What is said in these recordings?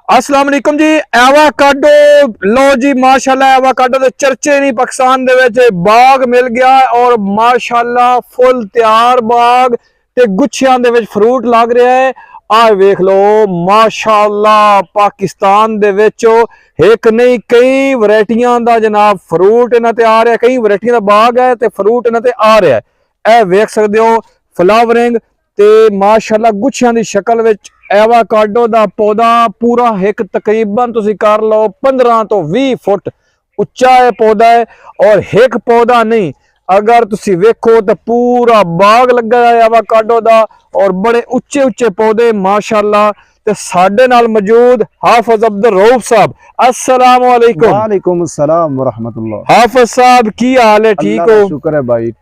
अस्सलाम वालेकुम जी। एवाकाडो लो जी, माशाल्लाह एवाकाडो दे चर्चे नहीं पाकिस्तान दे विच बाग मिल गया और माशाल्लाह फुल तैयार बाग ते गुच्छियां दे विच फ्रूट लग रहा है। आ वेख लो माशाल्लाह पाकिस्तान दे विच एक नहीं कई वैरायटियां दा जनाब फ्रूट इन्हां ते आ रहा है। कई वैरायटियां दा बाग है ते फ्रूट इन्हां ते आ रहा है। ए वेख सकदे हो फ्लावरिंग ते माशाल्लाह गुच्छियां दी शक्ल विच एवाकाडो दा पौधा पूरा एक तकरीबन तुसी कर लो 15 तो 20 फुट उच्चा है पौधा है। और एक पौधा नहीं, अगर तुसी वेखो तो पूरा बाग लगा है एवाकाडो दा और बड़े उच्चे उच्चे पौधे माशाल्लाह। ते साडे नाल मौजूद हाफिज अब्दुल रऊफ साहब। अस्सलाम वालेकुम। वालेकुम अस्सलाम व रहमतुल्लाह। हाफिज साहब की हाल है? ठीक अल्लाह का हो? शुक्र है भाई।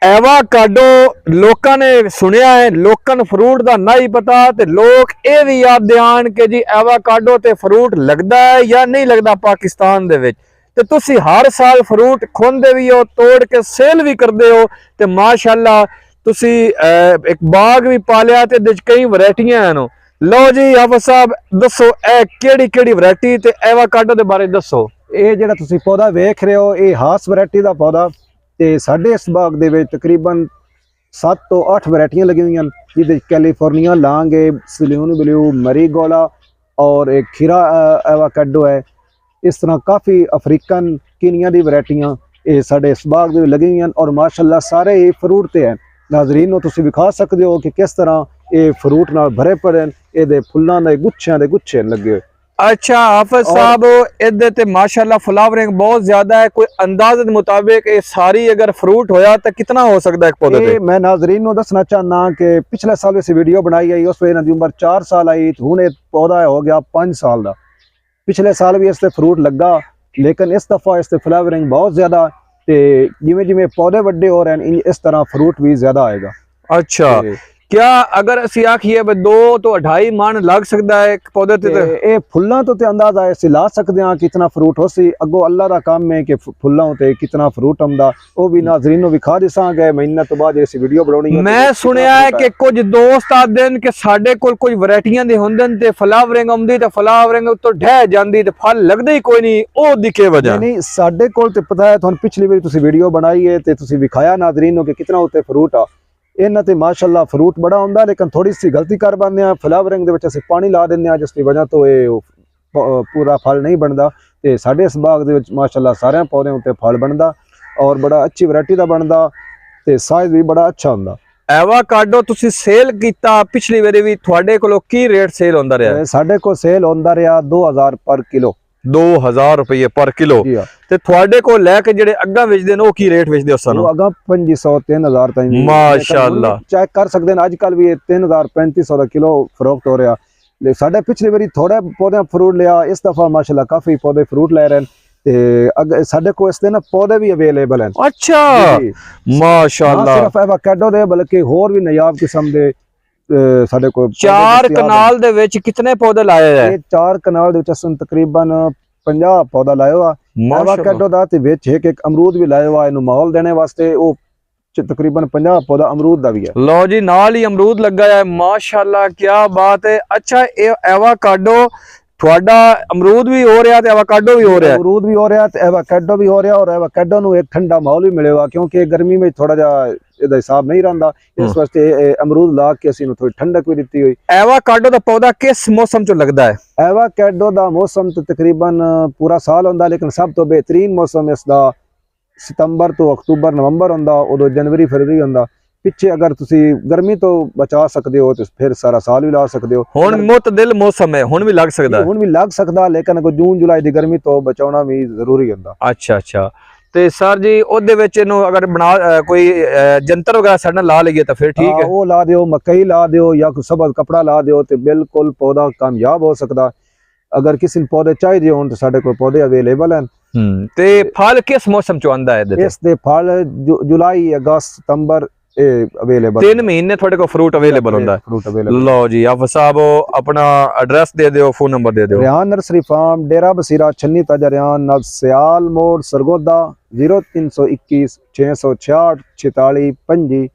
एवाकाडो लोकां ने सुनिया है, लोकां नूं फ्रूट दा नहीं पता ते लोग ये भी याद ध्यान के जी एवाकाडो ते फ्रूट लगदा है या नहीं लगदा पाकिस्तान दे विच। ते तुसी हर साल फ्रूट खोंदे भी हो, तोड़ के सेल भी करदे हो ते माशाल्लाह तुसी एक बाग भी पालिया ते दे कई वैरायटियां हैं। लो जी हाफिज साहब दसो ए केड़ी केड़ी वैरायटी ते एवाकाडो दे बारे दसो। ये जेड़ा तुसी पौधा वेख रहे हो ये हास वैरायटी दा पौधा ते साडे इस बाग दे विच तकरीबन 7 तो 8 वैरायटियां लगी हुई हैं, जिहदे कैलिफोर्निया लांग है, सलून ब्लू, मरीगोला और एक खीरा एवाकाडो है। इस तरह काफ़ी अफ्रीकन कीनिया दी वैरायटियां ये साडे इस बाग दे लगी हुई हैं और माशाल्लाह सारे ही फ्रूट ते हैं। नाजरीन नूं तुसी विखा सकदे हो कि किस तरह ये फ्रूट नाल भरे पड़े हैं, ये फुल्लां दे गुच्छियां दे गुच्छे लगे हुए। अच्छा हाफिज साहब इधर ते माशाल्लाह फ्लावरिंग बहुत ज्यादा है। कोई अंदाजे के मुताबिक ये सारी अगर फ्रूट होया तो कितना हो सकता है एक पौधे पे? मैं नाजरीन को दसना चाहना कि पिछले साल इस वीडियो बनाई आई, उस वे उम्र 4 साल आई, हुण ये पौधा हो गया 5 साल का। पिछले साल भी इससे फ्रूट लगा, लेकिन इस दफ़ा इससे फ्लावरिंग बहुत ज़्यादा ते जिमें जिमें पौधे बड़े हो रहे हैं इस तरह फ्रूट भी ज़्यादा आएगा। अच्छा, क्या अगर असी आखिए 2 तो 2.5 मन लग सकता है एक पौधे ते? ये फुल्लां तो अंदाजा ऐसे ला सकते हैं कितना फ्रूट हो सी। अगो अल्लाह का काम है कि फुल्लां ते कितना फ्रूट आंदा वो भी नाजरीन नूं विखा दिसांगे महीने तो बाद इस वीडियो बनानी है। मैं सुनिया है कि कुछ दोस्त आते हैं कि साडे कोल कोई वैरायटियां दे हुंदे ते फ्लावरिंग आउंदी ते फ्लावरिंग तो ढह जांदी ते फल लगदे ही कोई नहीं, ओ दी के वजह? नहीं साडे कोल ते पता है तुहानूं पिछली बारी तुसी वीडियो बनाई है ते तुसी विखाया नाजरीन नूं कि कितना उत्ते फ्रूट आ। इन्हां ते माशाल्लाह फ्रूट बड़ा हुंदा, लेकिन थोड़ी सी गलती कर पांदे आ, फ्लावरिंग दे विच असीं पानी ला दिंदे आ जिसकी वजह तो ये पूरा फल नहीं बनता। ते साडे इस बाग दे विच माशाल्लाह सारे पौधे उत्ते फल बनदा और बड़ा अच्छी वैरायटी दा बनदा ते साइज भी बड़ा अच्छा हुंदा। एवाकाडो तुसी सेल कीता पिछली बारी भी, तुहाडे कोलों की रेट सेल होंदा रहा? साडे को सेल होंदा रहा 2000 पर किलो। 2000 रुपये पर किलो। ते थोड़े को लैके जेडे अग्गा बेचदे ने की रेट बेचदे हो? सानू अग्गा 2500 3000 तक माशाल्लाह चेक कर सकते हैं। आजकल भी 3000 3500 का किलो फरोख्त हो रहा। साडे पिछली बारी थोड़े पौधे फ्रूट लिया, इस दफा माशाल्लाह काफी पौधे फ्रूट ले रहे हैं। साडे को इस दिन पौधे भी अवेलेबल हैं। अच्छा माशाल्लाह। सिर्फ एवाकाडो दे बल्कि होर भी नायाब किस्म दे साडे को 4 कनाल दे विच कितने पौधे लाए हैं? 4 कनाल दे विच असन तकरीबन 50 पौधा लाया हुआ। एवाकाडो दा ते विच एक अमरूद भी लाया हुआ इनु माहौल देने वास्ते, वो तकरीबन 50 पौधा अमरूद दा भी है। लो जी नाल ही अमरूद लगा है माशाल्लाह, क्या बात है। अच्छा एवाकाडो थोड़ा अमरूद भी हो रहा है, एवाकाडो भी हो रहा है? अमरूद भी हो रहा है, एवाकाडो भी हो रहा है और एवाकाडो नूं एक ठंडा माहौल भी मिलेगा क्योंकि गर्मी में थोड़ा जा इहदा हिसाब नहीं रहिंदा, इस वास्ते अमरूद ला के असीं थोड़ी ठंडक भी दित्ती हुई। एवाकाडो दा पौधा किस मौसम च लगदा है? एवाकाडो दा मौसम तो तकरीबन पूरा साल होंदा, लेकिन सब तो बेहतरीन मौसम इसदा सितंबर तो अक्तूबर नवंबर होंदा, उदों जनवरी फरवरी होंदा। पिछे अगर तुसी गर्मी तो बचा सकते हो तो फिर सारा साल भी ला सकते हो। हुण मुतदिल मौसम है, हुण भी लग सकदा है? हुण भी लग सकदा, लेकिन अगर जून जुलाई दी गर्मी तो बचाना भी जरूरी होंदा। अच्छा अच्छा। ते सर जी ओदे विच इनु अगर बना कोई जंतर वगैरह सड़ना ला लईए तो फिर ठीक है? वो ला दियो, मकई ला दियो या कोई सबज कपड़ा ला दियो तो बिल्कुल पौधा कामयाब हो सकदा। अगर किसी पौधे चाहिए होन तो साडे कोल पौधे अवेलेबल हैं। ते फल किस मौसम च आंदा है? इस दे फल जुलाई अगस्त सितंबर अवेलेबल 3 महीने थोड़े को फ्रूट अवेलेबल होंदा है। Fruit available. लो जी आप साहब अपना एड्रेस दे दियो, फोन नंबर दे दियो। रेहान नर्सरी फार्म, डेरा बसीरा, छन्नी ताजा रेहान, नवसियाल मोड़, सरगोदा, 0321 666 46 25।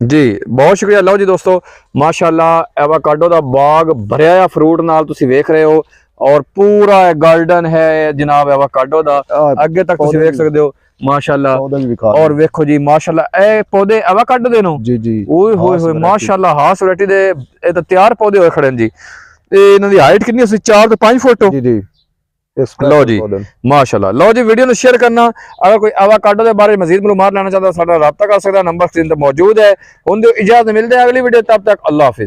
ਜੀ ਬਹੁਤ ਸ਼ੁਕਰੀਆ। ਲਓ ਜੀ ਦੋਸਤੋ, ਮਾਸ਼ਾਅੱਲਾ ਐਵਾਕਾਡੋ ਦਾ ਬਾਗ ਭਰਿਆ ਆ ਫਰੂਟ ਨਾਲ, ਤੁਸੀਂ ਵੇਖ ਰਹੇ ਹੋ, ਔਰ ਪੂਰਾ ਗਾਰਡਨ ਹੈ ਜਨਾਬ ਐਵਾਕਾਡੋ ਦਾ। ਅੱਗੇ ਤੱਕ ਤੁਸੀਂ ਵੇਖ ਸਕਦੇ ਹੋ ਮਾਸ਼ਾਅੱਲਾ। ਔਰ ਵੇਖੋ ਜੀ ਮਾਸ਼ਾਅੱਲਾ, ਇਹ ਪੌਦੇ ਐਵਾਕਾਡੋ ਦੇ ਨੂੰ ਜੀ ਜੀ, ਓਏ ਹੋਏ ਹੋਏ ਮਾਸ਼ਾਅੱਲਾ, ਹਾਸ ਵੈਰਾਈਟੀ ਦੇ ਇਹ ਤਾਂ ਤਿਆਰ ਪੌਦੇ ਹੋਏ ਖੜੇ ਨੇ ਜੀ। ਤੇ ਇਹਨਾਂ ਦੀ ਹਾਈਟ ਕਿੰਨੀ ਸੀ? 4 ਤੋਂ 5 ਫੁੱਟ। ਜੀ ਜੀ, ਲਓ ਜੀ ਮਾਸ਼ਾਅੱਲਾ। ਲਓ ਜੀ, ਵੀਡੀਓ ਨੂੰ ਸ਼ੇਅਰ ਕਰਨਾ। ਅਗਰ ਕੋਈ ਐਵਾਕਾਡੋ ਦੇ ਬਾਰੇ ਮਜ਼ੀਦ ਮਾਲੂਮਾਤ ਲੈਣਾ ਚਾਹਦਾ ਸਾਡਾ ਰਾਬਤਾ ਕਰ ਸਕਦਾ, ਨੰਬਰ ਸਕਰੀਨ ਤੇ ਮੌਜੂਦ ਹੈ। ਹੁਣ ਦਿਓ ਇਜਾਜ਼ਤ, ਮਿਲਦੇ हैं अगली वीडियो, तब तक अल्लाह हाफिज।